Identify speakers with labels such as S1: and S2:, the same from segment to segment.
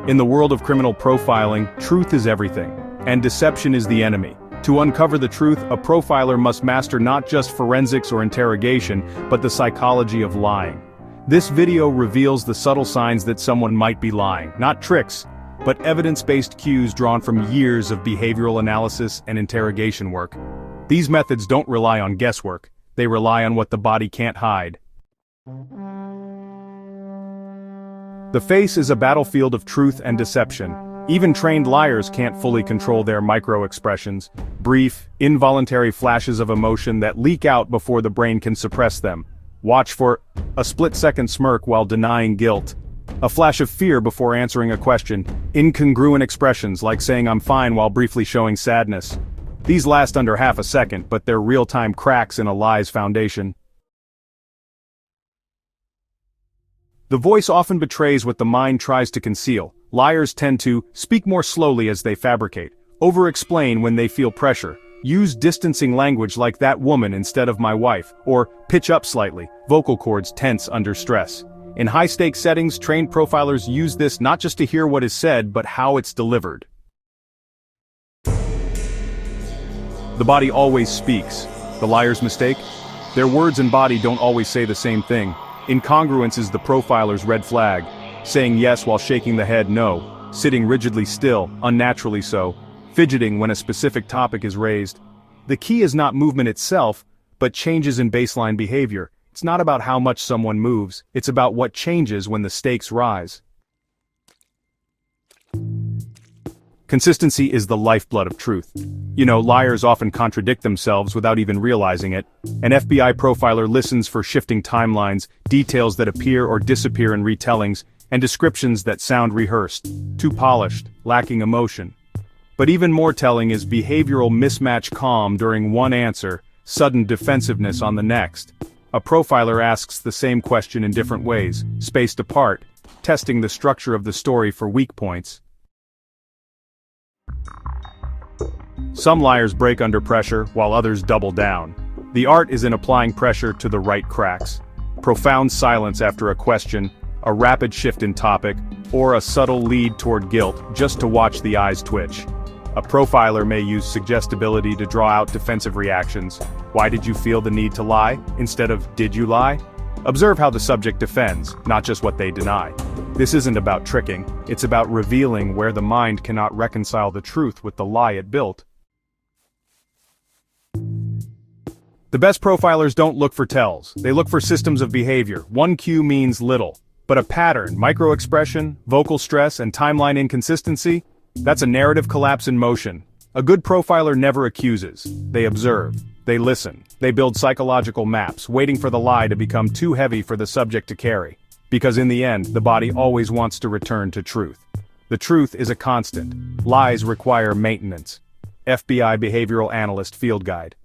S1: In the world of criminal profiling, truth is everything, and deception is the enemy. To uncover the truth, a profiler must master not just forensics or interrogation, but the psychology of lying. This video reveals the subtle signs that someone might be lying, not tricks, but evidence-based cues drawn from years of behavioral analysis and interrogation work. These methods don't rely on guesswork, they rely on what the body can't hide. The face is a battlefield of truth and deception. Even trained liars can't fully control their micro-expressions, brief, involuntary flashes of emotion that leak out before the brain can suppress them. Watch for a split-second smirk while denying guilt, a flash of fear before answering a question, incongruent expressions like saying "I'm fine" while briefly showing sadness. These last under half a second, but they're real-time cracks in a lie's foundation. The voice often betrays what the mind tries to conceal. Liars tend to speak more slowly as they fabricate, over-explain when they feel pressure, use distancing language like "that woman" instead of "my wife," or pitch up slightly, vocal cords tense under stress. In high-stakes settings, trained profilers use this not just to hear what is said, but how it's delivered. The body always speaks. The liar's mistake? Their words and body don't always say the same thing. Incongruence is the profiler's red flag, saying yes while shaking the head no, sitting rigidly still, unnaturally so, fidgeting when a specific topic is raised. The key is not movement itself, but changes in baseline behavior. It's not about how much someone moves, it's about what changes when the stakes rise. Consistency is the lifeblood of truth. You know, liars often contradict themselves without even realizing it. An FBI profiler listens for shifting timelines, details that appear or disappear in retellings, and descriptions that sound rehearsed, too polished, lacking emotion. But even more telling is behavioral mismatch: calm during one answer, sudden defensiveness on the next. A profiler asks the same question in different ways, spaced apart, testing the structure of the story for weak points. Some liars break under pressure, while others double down. The art is in applying pressure to the right cracks. Profound silence after a question, a rapid shift in topic, or a subtle lead toward guilt, just to watch the eyes twitch. A profiler may use suggestibility to draw out defensive reactions. Why did you feel the need to lie, instead of "did you lie?" Observe how the subject defends, not just what they deny. This isn't about tricking, it's about revealing where the mind cannot reconcile the truth with the lie it built. The best profilers don't look for tells, they look for systems of behavior. One cue means little, but a pattern, micro-expression, vocal stress, and timeline inconsistency, that's a narrative collapse in motion. A good profiler never accuses, they observe, they listen, they build psychological maps, waiting for the lie to become too heavy for the subject to carry. Because in the end, the body always wants to return to truth. The truth is a constant. Lies require maintenance. FBI Behavioral Analyst Field Guide.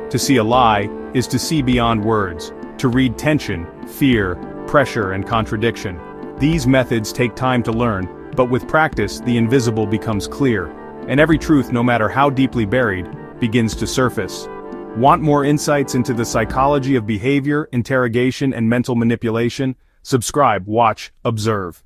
S1: To see a lie is to see beyond words, to read tension, fear, pressure, and contradiction. These methods take time to learn, but with practice, the invisible becomes clear, and every truth, no matter how deeply buried, begins to surface. Want more insights into the psychology of behavior, interrogation, and mental manipulation? Subscribe, watch, observe.